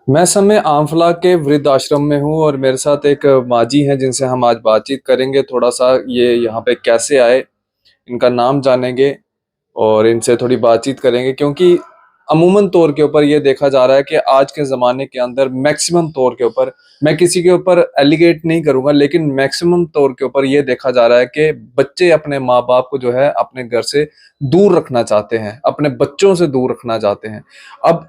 मैं समय आंवला के वृद्ध आश्रम में हूँ और मेरे साथ एक माँ जी हैं जिनसे हम आज बातचीत करेंगे। थोड़ा सा ये यहाँ पे कैसे आए, इनका नाम जानेंगे और इनसे थोड़ी बातचीत करेंगे, क्योंकि अमूमन तौर के ऊपर ये देखा जा रहा है कि आज के ज़माने के अंदर मैक्सिमम तौर के ऊपर, मैं किसी के ऊपर एलिगेट नहीं करूंगा, लेकिन मैक्सिमम तौर के ऊपर ये देखा जा रहा है कि बच्चे अपने माँ बाप को जो है अपने घर से दूर रखना चाहते हैं, अपने बच्चों से दूर रखना चाहते हैं। अब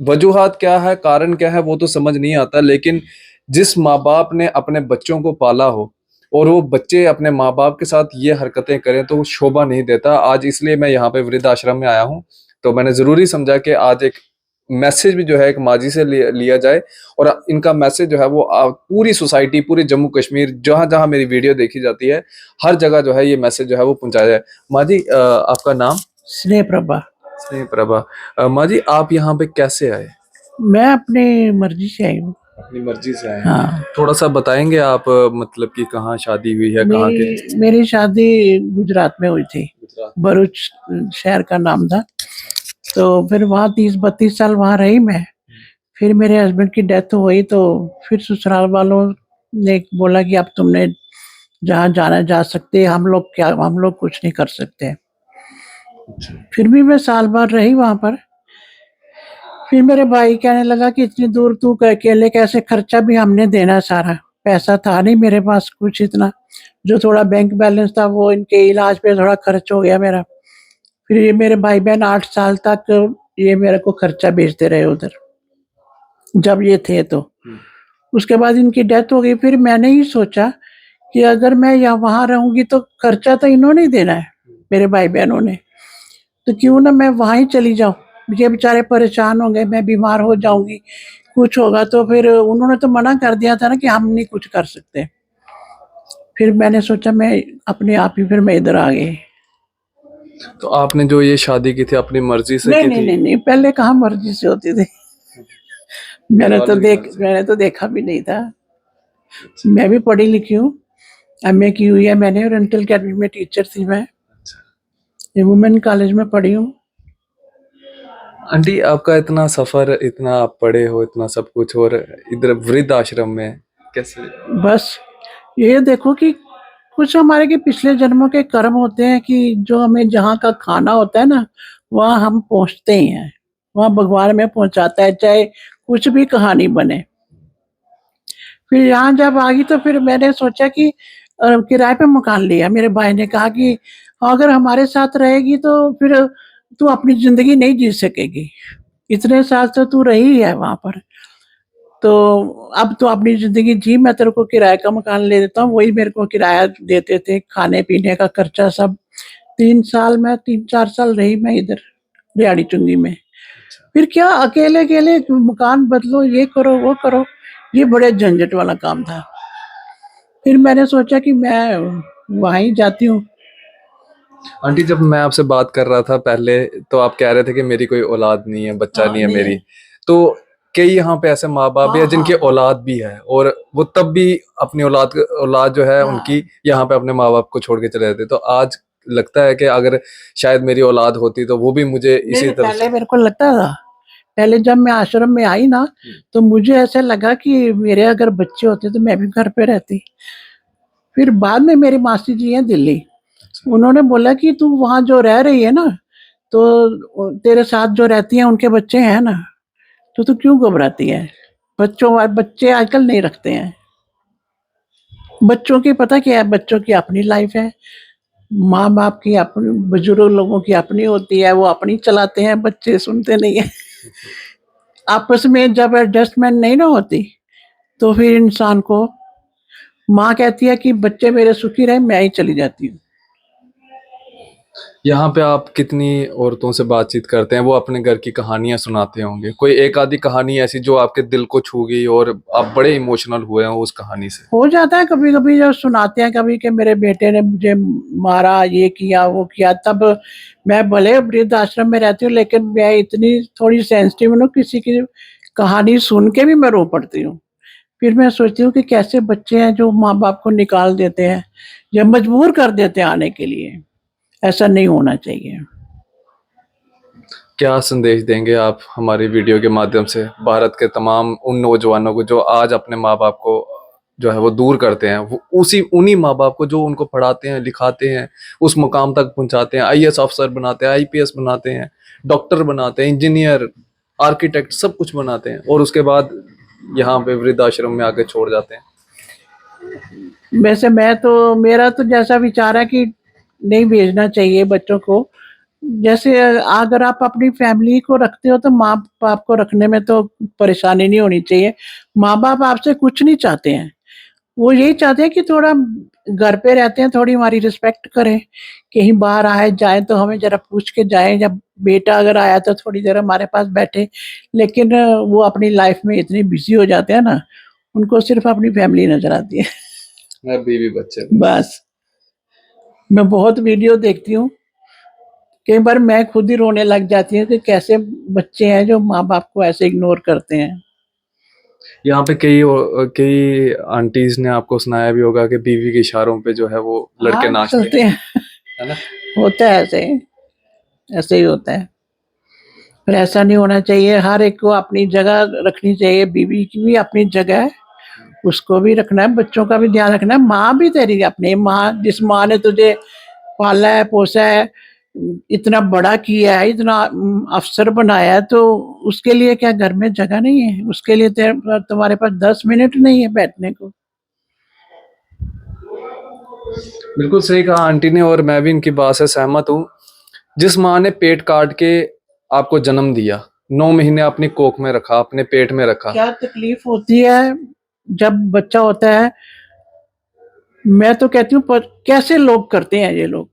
वजूहात क्या है, कारण क्या है, वो तो समझ नहीं आता, लेकिन जिस माँ बाप ने अपने बच्चों को पाला हो और वो बच्चे अपने माँ बाप के साथ ये हरकतें करें तो वो शोभा नहीं देता। आज इसलिए मैं यहाँ पे वृद्ध आश्रम में आया हूँ, तो मैंने ज़रूरी समझा कि आज एक मैसेज भी जो है एक माजी से लिया जाए और इनका मैसेज जो है वो पूरी सोसाइटी, पूरी जम्मू कश्मीर, जहाँ जहाँ मेरी वीडियो देखी जाती है, हर जगह जो है ये मैसेज जो है वो पहुंचाया जाए। माजी, आपका नाम? स्नेह प्रभा। स्नेह प्रभा। माँ जी, आप यहाँ पे कैसे आए? मैं अपनी मर्जी से आई हूँ। अपनी मर्जी से आए हैं? हाँ। थोड़ा सा बताएंगे आप, मतलब कि कहाँ शादी हुई है, कहाँ के? मेरी मेरी शादी गुजरात में हुई थी। गुजरात। भरूच शहर का नाम था। तो फिर वहाँ 30-32 साल वहाँ रही मैं। फिर मेरे हस्बैंड की डेथ हुई तो फिर ससुराल वालों ने बोला कि अब तुमने जहाँ जाना जा सकते, हम लोग कुछ नहीं कर सकते। फिर भी मैं साल भर रही वहाँ पर। फिर मेरे भाई कहने लगा कि इतनी दूर तू अकेले कैसे, खर्चा भी हमने देना सारा। पैसा था नहीं मेरे पास कुछ इतना, जो थोड़ा बैंक बैलेंस था वो इनके इलाज पे थोड़ा खर्च हो गया मेरा। फिर ये मेरे भाई बहन 8 साल तक ये मेरे को खर्चा भेजते रहे उधर, जब ये थे तो। उसके बाद इनकी डेथ हो गई। फिर मैंने ही सोचा कि अगर मैं यहाँ वहाँ रहूंगी तो खर्चा तो इन्होंने ही देना है, मेरे भाई बहनों ने, तो क्यों ना मैं वहाँ ही चली जाऊँ। ये बेचारे परेशान होंगे, मैं बीमार हो जाऊंगी, कुछ होगा तो। फिर उन्होंने तो मना कर दिया था ना कि हम नहीं कुछ कर सकते। फिर मैंने सोचा मैं अपने आप ही फिर मैं इधर आ गई। तो आपने जो ये शादी की थी अपनी मर्जी से नहीं की नहीं थी? नहीं नहीं, पहले कहाँ मर्जी से होती थी। मैंने तो देखा भी नहीं था। मैं भी पढ़ी लिखी हूँ, एमए की हुई है मैंने, और इंटर अकेडमी में टीचर थी मैं। वुमेन कॉलेज में पढ़ी हूँ। आंटी, आपका इतना सफर, इतना आप पढ़े हो, इतना सब कुछ, और इधर वृद्ध आश्रम में कैसे? बस ये देखो कि कुछ हमारे के पिछले जन्मों के कर्म होते हैं कि जो हमें जहाँ का खाना होता है ना, वहाँ हम पहुँचते ही हैं। वहाँ भगवान में पहुँचाता है, चाहे कुछ भी कहानी बने। फिर यहाँ जब आ गई तो फिर मैंने सोचा कि किराए पे मकान लिया। मेरे भाई ने कहा कि अगर हमारे साथ रहेगी तो फिर तू अपनी जिंदगी नहीं जी सकेगी, इतने साल तो तू रही है वहां पर, तो अब तो अपनी जिंदगी जी, मैं तेरे को किराए का मकान ले देता हूँ। वही मेरे को किराया देते थे, खाने पीने का खर्चा सब। 3 साल मैं 3-4 साल रही मैं इधर रियाड़ी चुंगी में। फिर क्या अकेले अकेले मकान बदलो, ये करो वो करो, ये बड़े झंझट वाला काम था। फिर मैंने सोचा कि मैं वहीं जाती हूँ। आंटी, जब मैं आपसे बात कर रहा था पहले, तो आप कह रहे थे कि मेरी कोई औलाद नहीं है, बच्चा हाँ नहीं है नहीं मेरी। है। तो कई यहाँ पे ऐसे माँ बाप भी हाँ है हाँ जिनकी औलाद भी है, और वो तब भी अपनी औलाद जो है हाँ। उनकी यहाँ पे अपने माँ बाप को छोड़ के चले जाते। तो आज लगता है कि अगर शायद मेरी औलाद होती तो वो भी मुझे इसी नहीं, तरह से। पहले मेरे को लगता था, पहले जब मैं आश्रम में आई ना, तो मुझे ऐसा लगा कि मेरे अगर बच्चे होते तो मैं भी घर पे रहती। फिर बाद में मेरी मासी जी हैं दिल्ली, उन्होंने बोला कि तू वहाँ जो रह रही है ना, तो तेरे साथ जो रहती हैं उनके बच्चे हैं ना, तो तू क्यों घबराती है। बच्चे आजकल नहीं रखते हैं। बच्चों की पता क्या है, बच्चों की अपनी लाइफ है, माँ बाप की अपनी, बुजुर्ग लोगों की अपनी होती है, वो अपनी चलाते हैं, बच्चे सुनते नहीं है। आपस में जब एडजस्टमेंट नहीं ना होती, तो फिर इंसान को, माँ कहती है कि बच्चे मेरे सुखी रहे, मैं ही चली जाती हूँ। यहाँ पे आप कितनी औरतों से बातचीत करते हैं, वो अपने घर की कहानियां सुनाते होंगे, कोई एक आधी कहानी ऐसी जो आपके दिल को छू गई और आप बड़े इमोशनल हुए हैं उस कहानी से? हो जाता है कभी कभी, जब सुनाते हैं कभी कि मेरे बेटे ने मुझे मारा, ये किया वो किया, तब मैं भले वृद्ध आश्रम में रहती हूँ लेकिन मैं इतनी थोड़ी सेंसिटिव हूँ, किसी की कहानी सुन के भी मैं रो पड़ती हूँ। फिर मैं सोचती हूँ कि कैसे बच्चे हैं जो माँ बाप को निकाल देते हैं या मजबूर कर देते हैं आने के लिए। ऐसा नहीं होना चाहिए। क्या संदेश देंगे आप हमारी वीडियो के माध्यम से भारत के तमाम उन नौजवानों को जो आज अपने माँ बाप को जो है वो दूर करते हैं, वो उन्हीं माँ बाप को जो उनको पढ़ाते हैं, लिखाते हैं, उस मुकाम तक पहुंचाते हैं, आईएएस अफसर बनाते हैं, आईपीएस बनाते हैं, डॉक्टर बनाते हैं, इंजीनियर, आर्किटेक्ट, सब कुछ बनाते हैं, और उसके बाद यहाँ पे वृद्धाश्रम में आके छोड़ जाते हैं। वैसे मेरा तो जैसा विचार है कि नहीं भेजना चाहिए बच्चों को। जैसे अगर आप अपनी फैमिली को रखते हो तो माँ बाप को रखने में तो परेशानी नहीं होनी चाहिए। माँ बाप आपसे कुछ नहीं चाहते हैं, वो यही चाहते हैं कि थोड़ा घर पे रहते हैं, थोड़ी हमारी रिस्पेक्ट करें, कहीं बाहर आए जाए तो हमें जरा पूछ के जाए, जब बेटा अगर आया तो थोड़ी देर हमारे पास बैठे। लेकिन वो अपनी लाइफ में इतने बिजी हो जाते हैं ना, उनको सिर्फ अपनी फैमिली नजर आती है। मैं बीवी बच्चे बस मैं बहुत वीडियो देखती हूँ, कई बार मैं खुद ही रोने लग जाती हूँ कि कैसे बच्चे हैं जो माँ बाप को ऐसे इग्नोर करते हैं। यहाँ पे कई आंटीज ने आपको सुनाया भी होगा कि बीवी के इशारों पे जो है वो लड़के हाँ, नाचते चलते हैं, हैं। है ना? होता है ऐसे, ऐसे ही होता है। पर ऐसा नहीं होना चाहिए, हर एक को अपनी जगह रखनी चाहिए। बीवी की भी अपनी जगह है, उसको भी रखना है, बच्चों का भी ध्यान रखना है। माँ भी तेरी अपनी माँ, जिस माँ ने तुझे पाला है, पोसा है, इतना बड़ा किया है, इतना अफसर बनाया है, तो उसके लिए क्या घर में जगह नहीं है? उसके लिए तुम्हारे पास 10 मिनट नहीं है बैठने को? बिल्कुल सही कहा आंटी ने, और मैं भी इनकी बात से सहमत हूँ। जिस माँ ने पेट काट के आपको जन्म दिया, 9 महीने अपनी कोख में रखा, अपने पेट में रखा, क्या तकलीफ होती है जब बच्चा होता है। मैं तो कहती हूँ, पर कैसे लोग करते हैं ये लोग,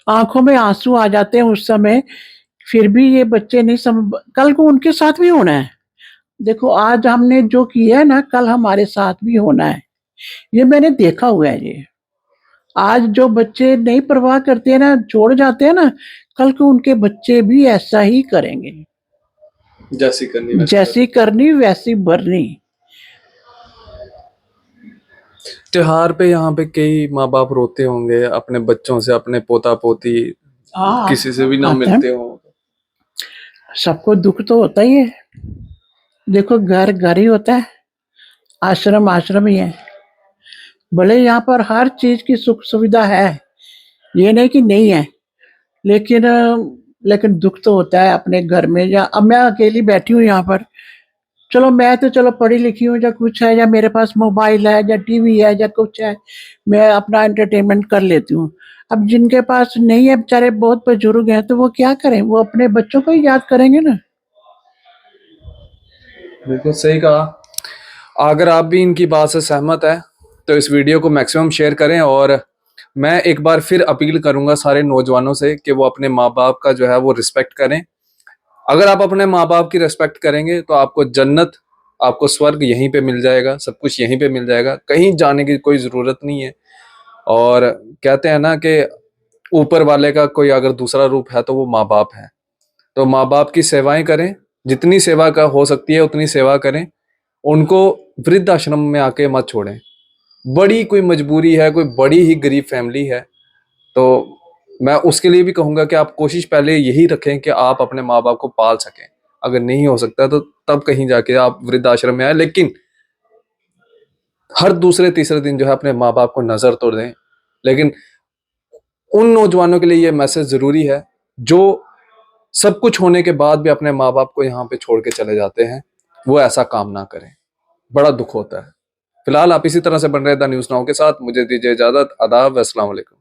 आंखों में आंसू आ जाते हैं उस समय, फिर भी ये बच्चे नहीं समझ, कल को उनके साथ भी होना है। देखो आज हमने जो किया है ना, कल हमारे साथ भी होना है, ये मैंने देखा हुआ है। ये आज जो बच्चे नहीं परवाह करते हैं ना, छोड़ जाते हैं ना, कल को उनके बच्चे भी ऐसा ही करेंगे। जैसी करनी वैसी जैसी करनी वैसी भरनी। त्योहार पे यहाँ पे कई माँ बाप रोते होंगे अपने बच्चों से, अपने पोता पोती हाँ, किसी से भी ना आता है, मिलते हो। सबको दुख तो होता ही है। देखो घर घर ही होता है, आश्रम आश्रम ही है। भले यहाँ पर हर चीज की सुख सुविधा है, ये नहीं कि नहीं है, लेकिन लेकिन दुख तो होता है अपने घर में। या अब मैं अकेली बैठी हूँ यहाँ पर, चलो मैं तो चलो पढ़ी लिखी हूँ या कुछ है, या मेरे पास मोबाइल है या टीवी है या कुछ है, मैं अपना एंटरटेनमेंट कर लेती हूँ। अब जिनके पास नहीं है, बेचारे बहुत बुजुर्ग हैं, तो वो क्या करें? वो अपने बच्चों को ही याद करेंगे ना। बिल्कुल सही कहा। अगर आप भी इनकी बात से सहमत है तो इस वीडियो को मैक्सिमम शेयर करें, और मैं एक बार फिर अपील करूंगा सारे नौजवानों से कि वो अपने माँ बाप का जो है वो रिस्पेक्ट करें। अगर आप अपने माँ बाप की रिस्पेक्ट करेंगे तो आपको जन्नत, आपको स्वर्ग यहीं पे मिल जाएगा, सब कुछ यहीं पे मिल जाएगा, कहीं जाने की कोई ज़रूरत नहीं है। और कहते हैं ना कि ऊपर वाले का कोई अगर दूसरा रूप है तो वो माँ बाप है। तो माँ बाप की सेवाएं करें, जितनी सेवा का हो सकती है उतनी सेवा करें, उनको वृद्ध आश्रम में आके मत छोड़ें। बड़ी कोई मजबूरी है, कोई बड़ी ही गरीब फैमिली है, तो मैं उसके लिए भी कहूंगा कि आप कोशिश पहले यही रखें कि आप अपने माँ बाप को पाल सकें। अगर नहीं हो सकता तो तब कहीं जाके आप वृद्धाश्रम में आए, लेकिन हर दूसरे तीसरे दिन जो है अपने माँ बाप को नजर तो दें। लेकिन उन नौजवानों के लिए ये मैसेज जरूरी है जो सब कुछ होने के बाद भी अपने माँ बाप को यहाँ पे छोड़ के चले जाते हैं, वो ऐसा काम ना करें, बड़ा दुख होता है। फिलहाल आप इसी तरह से बन रहे द न्यूज़ नाउ के साथ। मुझे दीजिए इजाजत। आदाब, अस्सलाम वालेकुम।